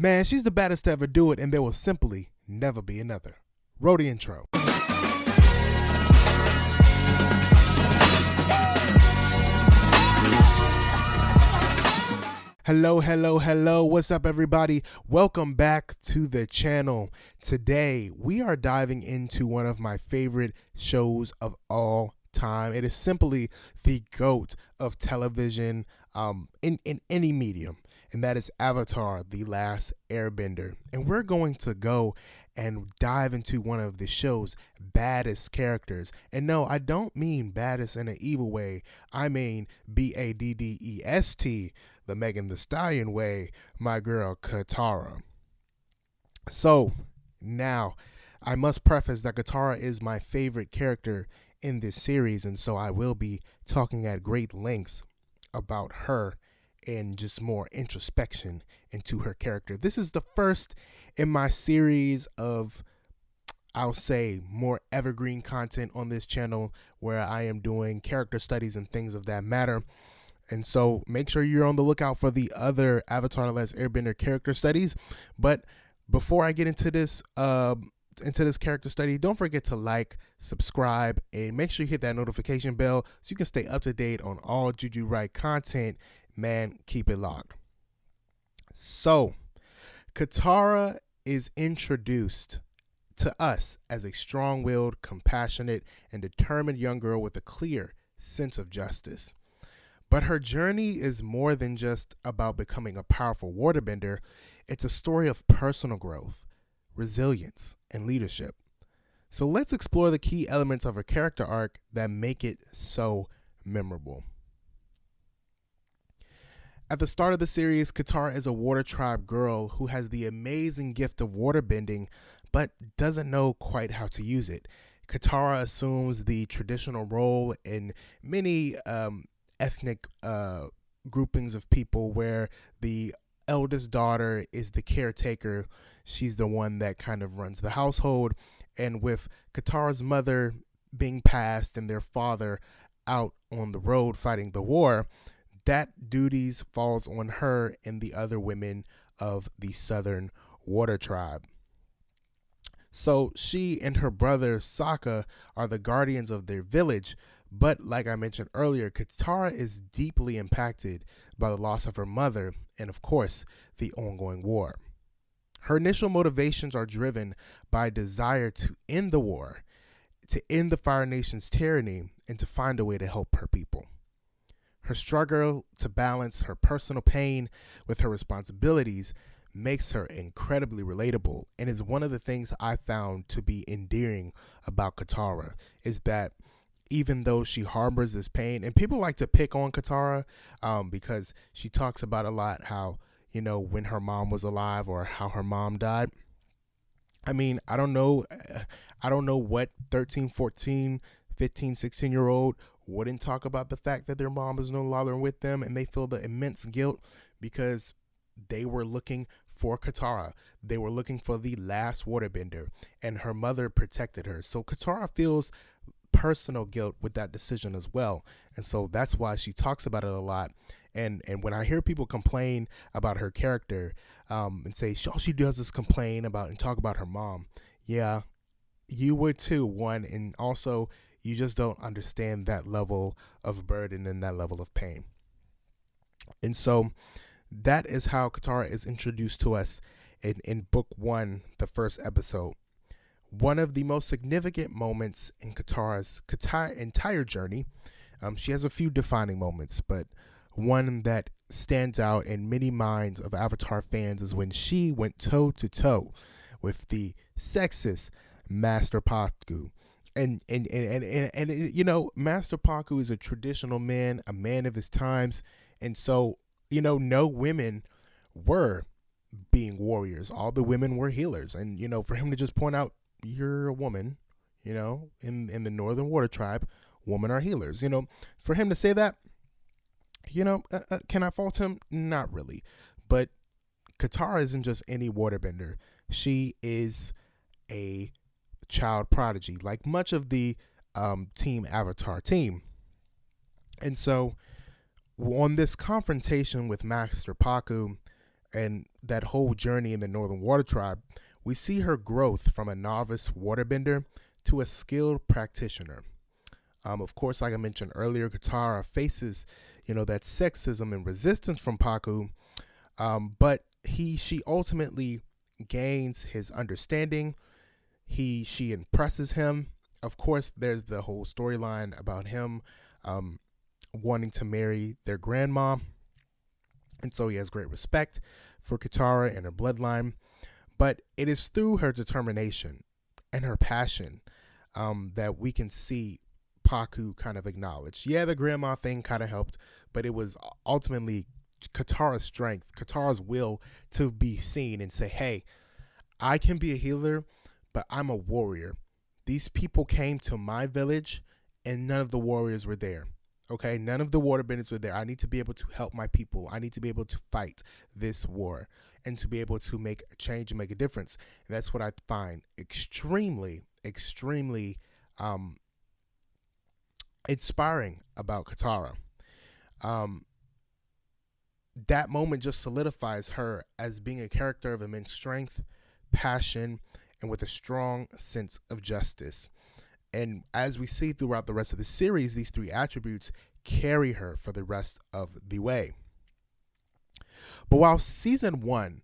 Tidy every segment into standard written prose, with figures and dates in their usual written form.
Man, she's the baddest to ever do it, and there will simply never be another. Roll the intro. Hello. What's up, everybody? Welcome back to the channel. Today, we are diving into one of my favorite shows of all time. It is simply the GOAT of television in any medium, and that is Avatar, The Last Airbender. And we're going to go and dive into one of the show's baddest characters. And no, I don't mean baddest in an evil way. I mean Baddest, the Megan Thee Stallion way, my girl Katara. So now, I must preface that Katara is my favorite character in this series, and so I will be talking at great lengths about her and just more introspection into her character. This is the first in my series of, I'll say, more evergreen content on this channel where I am doing character studies and things of that matter. And so make sure you're on the lookout for the other Avatar: The Last Airbender character studies. But before I get into this character study, don't forget to like, subscribe, and make sure you hit that notification bell so you can stay up to date on all Juju Right content. Man, keep it locked. So, Katara is introduced to us as a strong-willed, compassionate, and determined young girl with a clear sense of justice. But her journey is more than just about becoming a powerful waterbender. It's a story of personal growth, resilience, and leadership. So let's explore the key elements of her character arc that make it so memorable. At the start of the series, Katara is a water tribe girl who has the amazing gift of waterbending, but doesn't know quite how to use it. Katara assumes the traditional role in many ethnic groupings of people where the eldest daughter is the caretaker. She's the one that kind of runs the household. And with Katara's mother being passed and their father out on the road fighting the war, that duties falls on her and the other women of the Southern Water Tribe. So she and her brother Sokka are the guardians of their village, but like I mentioned earlier, Katara is deeply impacted by the loss of her mother and, of course, the ongoing war. Her initial motivations are driven by a desire to end the war, to end the Fire Nation's tyranny, and to find a way to help her people. Her struggle to balance her personal pain with her responsibilities makes her incredibly relatable, and is one of the things I found to be endearing about Katara, is that even though she harbors this pain, and people like to pick on Katara because she talks about a lot how, you know, when her mom was alive or how her mom died. I mean, I don't know what 13, 14, 15, 16-year-old wouldn't talk about the fact that their mom is no longer with them, and they feel the immense guilt because they were looking for Katara. They were looking for the last waterbender, and her mother protected her. So Katara feels personal guilt with that decision as well. And so that's why she talks about it a lot. And when I hear people complain about her character and say all she does is complain about and talk about her mom, yeah, you would too, one. And also, you just don't understand that level of burden and that level of pain. And so that is how Katara is introduced to us in book 1, the first episode. One of the most significant moments in Katara's entire journey. She has a few defining moments, but one that stands out in many minds of Avatar fans is when she went toe-to-toe with the sexist Master Pakku. And you know, Master Pakku is a traditional man, a man of his times. And so, you know, no women were being warriors. All the women were healers. And, you know, for him to just point out, you're a woman, you know, in the Northern Water Tribe, women are healers. You know, for him to say that, you know, can I fault him? Not really. But Katara isn't just any waterbender. She is a child prodigy, like much of the Team Avatar team. And so on this confrontation with Master Pakku, and that whole journey in the Northern Water Tribe, we see her growth from a novice waterbender to a skilled practitioner. Of course, like I mentioned earlier, Katara faces, that sexism and resistance from Paku, but she ultimately gains his understanding. She impresses him. Of course, there's the whole storyline about him wanting to marry their grandma, and so he has great respect for Katara and her bloodline. But it is through her determination and her passion that we can see Paku kind of acknowledge. Yeah, the grandma thing kind of helped, but it was ultimately Katara's strength, Katara's will to be seen and say, hey, I can be a healer, but I'm a warrior. These people came to my village and none of the warriors were there. Okay, none of the waterbenders were there. I need to be able to help my people. I need to be able to fight this war and to be able to make a change and make a difference. And that's what I find extremely, extremely inspiring about Katara. That moment just solidifies her as being a character of immense strength, passion, and with a strong sense of justice. And as we see throughout the rest of the series, these three attributes carry her for the rest of the way. But while season 1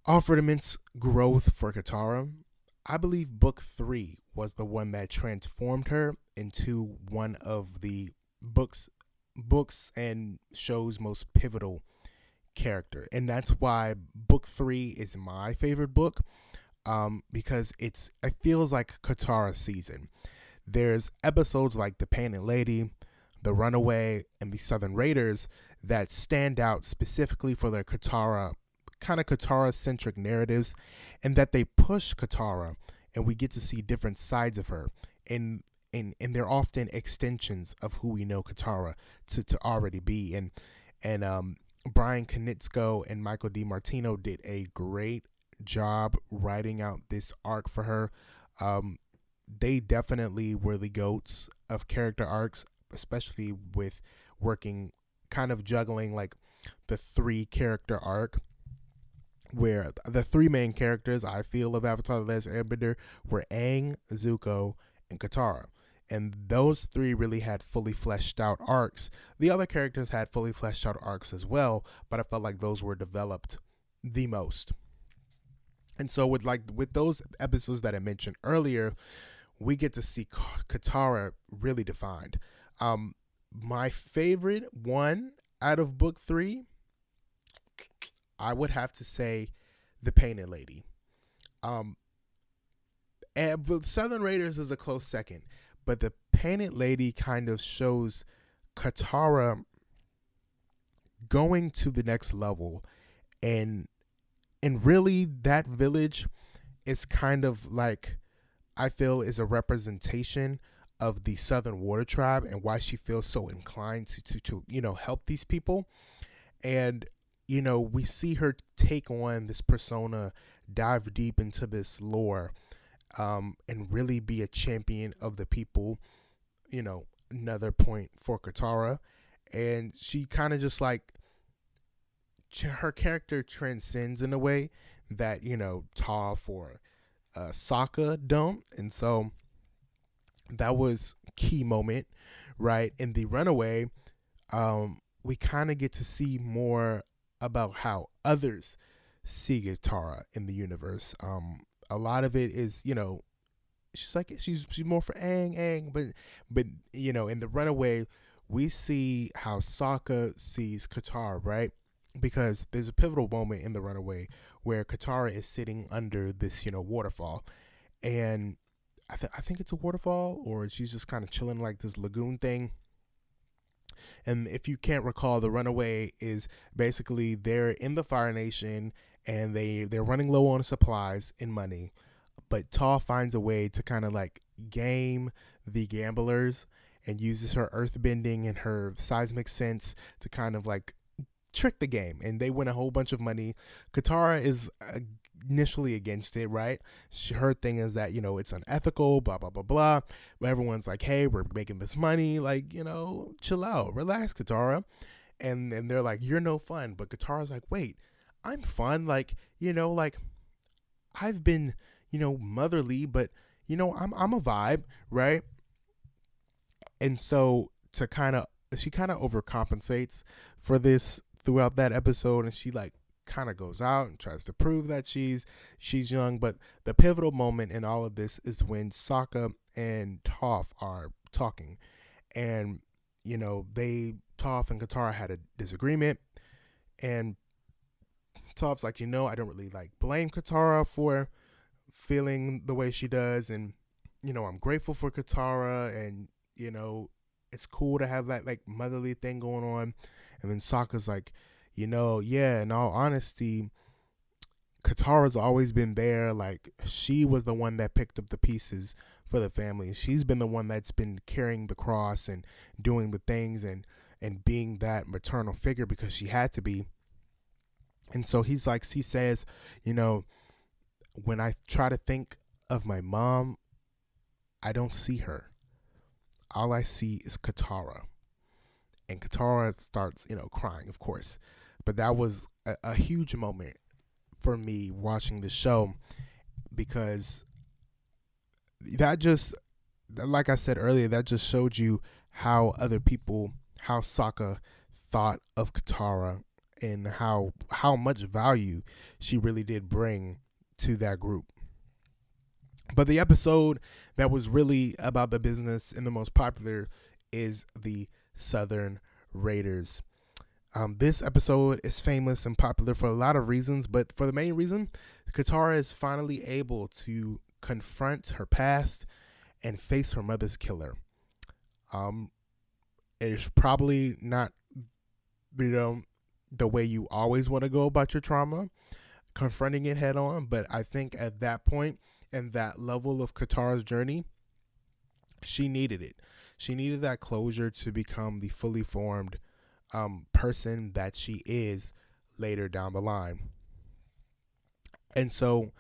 offered immense growth for Katara, I believe book 3 was the one that transformed her into one of the books and shows most pivotal character. And that's why book 3 is my favorite book. Because it feels like Katara's season. There's episodes like The Painted Lady, The Runaway, and The Southern Raiders that stand out specifically for their Katara-centric narratives, and that they push Katara, and we get to see different sides of her. And they're often extensions of who we know Katara to already be. And Brian Konietzko and Michael DiMartino did a great job writing out this arc for her. They definitely were the GOATs of character arcs, especially with working, kind of juggling like the 3 character arc, where the 3 main characters I feel of Avatar: The Last Airbender were Aang, Zuko, and Katara. And those 3 really had fully fleshed out arcs. The other characters had fully fleshed out arcs as well, but I felt like those were developed the most. And so with those episodes that I mentioned earlier, we get to see Katara really defined. My favorite one out of book 3, I would have to say The Painted Lady. But Southern Raiders is a close second, but The Painted Lady kind of shows Katara going to the next level, and really that village is kind of like, I feel, is a representation of the Southern Water Tribe and why she feels so inclined to help these people. And we see her take on this persona, dive deep into this lore, and really be a champion of the people. Another point for Katara. And she kind of just like, her character transcends in a way that Toph or Sokka don't. And so that was key moment, right? In The Runaway, we kind of get to see more about how others see Katara in the universe. A lot of it is, she's like, she's more for Aang, but in The Runaway, we see how Sokka sees Katara, right? Because there's a pivotal moment in The Runaway where Katara is sitting under this, waterfall, and I think it's a waterfall, or she's just kind of chilling like this lagoon thing. And if you can't recall, The Runaway is basically they're in the Fire Nation and they're running low on supplies and money, but Toph finds a way to kind of like game the gamblers and uses her earth bending and her seismic sense to kind of like trick the game, and they win a whole bunch of money. Katara is initially against it, right? Her thing is that it's unethical, blah blah blah blah. But everyone's like, hey, we're making this money, like chill out, relax, Katara. And they're like, you're no fun. But Katara's like, wait, I'm fun. Like, like I've been, motherly, but I'm a vibe, right? And so to kind of she kind of overcompensates for this throughout that episode, and she like kind of goes out and tries to prove that she's young. But the pivotal moment in all of this is when Sokka and Toph are talking, and they Toph and Katara had a disagreement, and Toph's like, I don't really like blame Katara for feeling the way she does, and I'm grateful for Katara, and it's cool to have that like motherly thing going on. And then Sokka's like, yeah, in all honesty, Katara's always been there. Like, she was the one that picked up the pieces for the family. She's been the one that's been carrying the cross and doing the things, and being that maternal figure because she had to be. And so he says, when I try to think of my mom, I don't see her. All I see is Katara. And Katara starts, crying, of course. But that was a huge moment for me watching the show, because that just, like I said earlier, that just showed you how how Sokka thought of Katara, and how much value she really did bring to that group. But the episode that was really about the business and the most popular is the Southern Raiders. This episode is famous and popular for a lot of reasons, but for the main reason, Katara is finally able to confront her past and face her mother's killer. It's probably not, the way you always want to go about your trauma, confronting it head on, but I think at that point and that level of Katara's journey, she needed it. She needed that closure to become the fully formed person that she is later down the line. And so,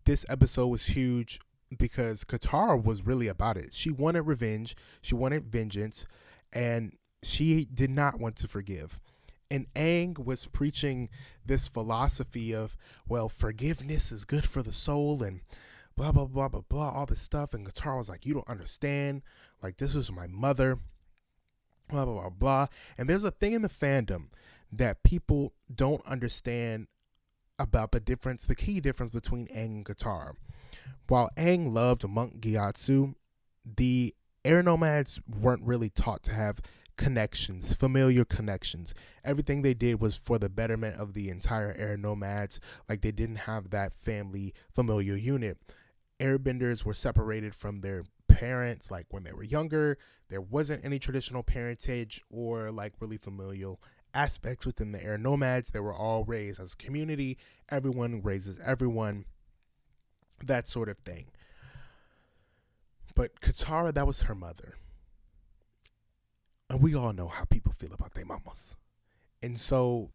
this episode was huge because Katara was really about it. She wanted revenge, she wanted vengeance, and she did not want to forgive. And Aang was preaching this philosophy of, well, forgiveness is good for the soul and blah, blah, blah, blah, blah, all this stuff. And Katara was like, you don't understand. Like, this was my mother, blah, blah, blah, blah. And there's a thing in the fandom that people don't understand about the key difference between Aang and Katara. While Aang loved monk Gyatso, the air nomads weren't really taught to have connections, familiar connections. Everything they did was for the betterment of the entire air nomads. Like, they didn't have that family familiar unit. Airbenders were separated from their parents like when they were younger. There wasn't any traditional parentage or like really familial aspects within the air nomads. They were all raised as a community. Everyone raises everyone, that sort of thing. But Katara, that was her mother. And we all know how people feel about their mamas. And so,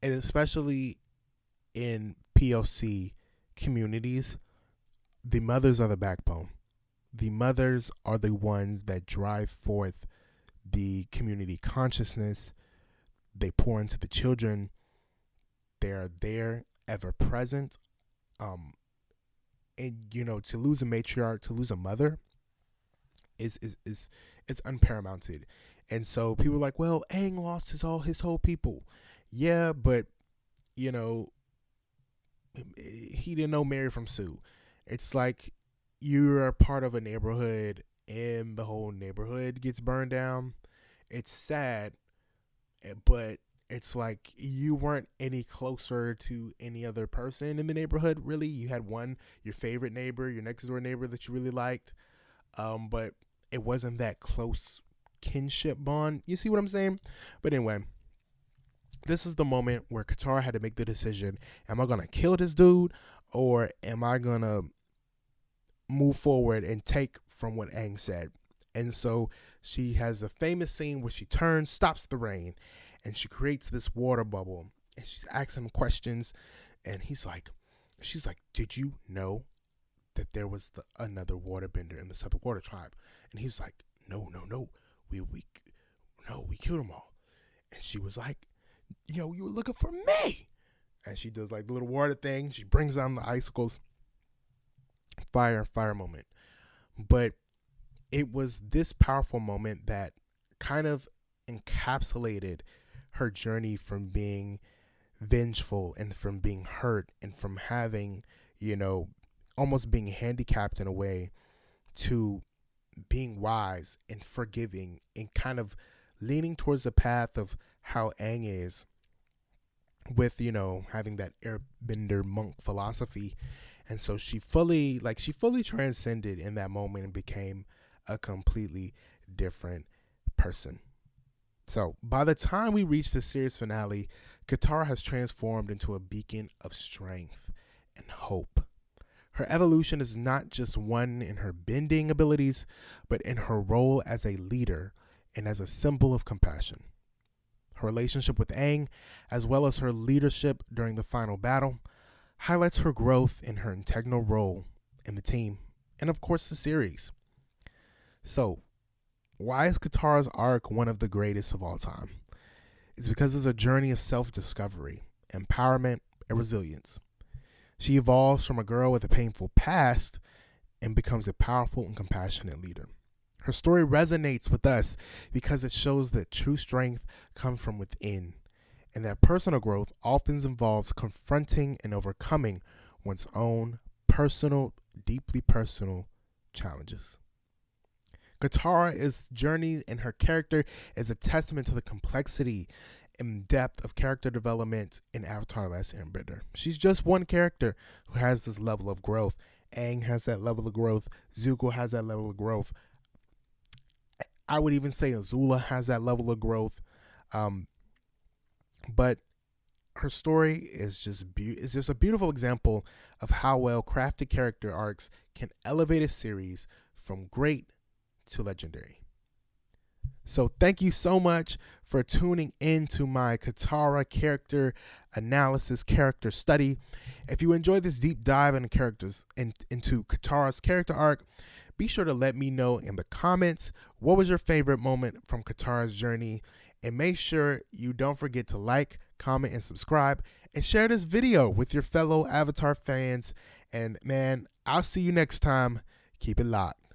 and especially in POC communities, the mothers are the backbone. The mothers are the ones that drive forth the community consciousness. They pour into the children. They are there, ever present. And to lose a matriarch, to lose a mother, is unparamounted. And so people are like, well, Aang lost his whole people. Yeah, but he didn't know Mary from Sue. It's like you're a part of a neighborhood and the whole neighborhood gets burned down. It's sad, but it's like you weren't any closer to any other person in the neighborhood, really. You had your favorite neighbor, your next door neighbor that you really liked, but it wasn't that close kinship bond. You see what I'm saying? But anyway, this is the moment where Katara had to make the decision: am I gonna kill this dude, or am I gonna move forward and take from what Aang said? And so she has a famous scene where she turns, stops the rain, and she creates this water bubble, and she's asking him questions, and she's like, did you know that there was another waterbender in the Southern Water Tribe? And he's like, no, we killed them all. And she was like, You were looking for me. And she does like the little water thing. She brings down the icicles. Fire moment. But it was this powerful moment that kind of encapsulated her journey from being vengeful and from being hurt and from having, almost being handicapped in a way, to being wise and forgiving and kind of leaning towards the path of how Aang is with, having that airbender monk philosophy. And so she fully transcended in that moment and became a completely different person. So by the time we reach the series finale, Katara has transformed into a beacon of strength and hope. Her evolution is not just one in her bending abilities, but in her role as a leader and as a symbol of compassion. Her relationship with Aang, as well as her leadership during the final battle, highlights her growth in her integral role in the team, and of course the series. So, why is Katara's arc one of the greatest of all time? It's because it's a journey of self-discovery, empowerment, and resilience. She evolves from a girl with a painful past and becomes a powerful and compassionate leader. Her story resonates with us because it shows that true strength comes from within, and that personal growth often involves confronting and overcoming one's own personal, deeply personal challenges. Katara's journey and her character is a testament to the complexity and depth of character development in Avatar: Last Airbender. She's just one character who has this level of growth. Aang has that level of growth. Zuko has that level of growth. I would even say Azula has that level of growth. But her story is just a beautiful example of how well crafted character arcs can elevate a series from great to legendary. So thank you so much for tuning in to my Katara character analysis, character study. If you enjoyed this deep dive into Katara's character arc, be sure to let me know in the comments what was your favorite moment from Katara's journey, and make sure you don't forget to like, comment, and subscribe, and share this video with your fellow Avatar fans. And man, I'll see you next time. Keep it locked.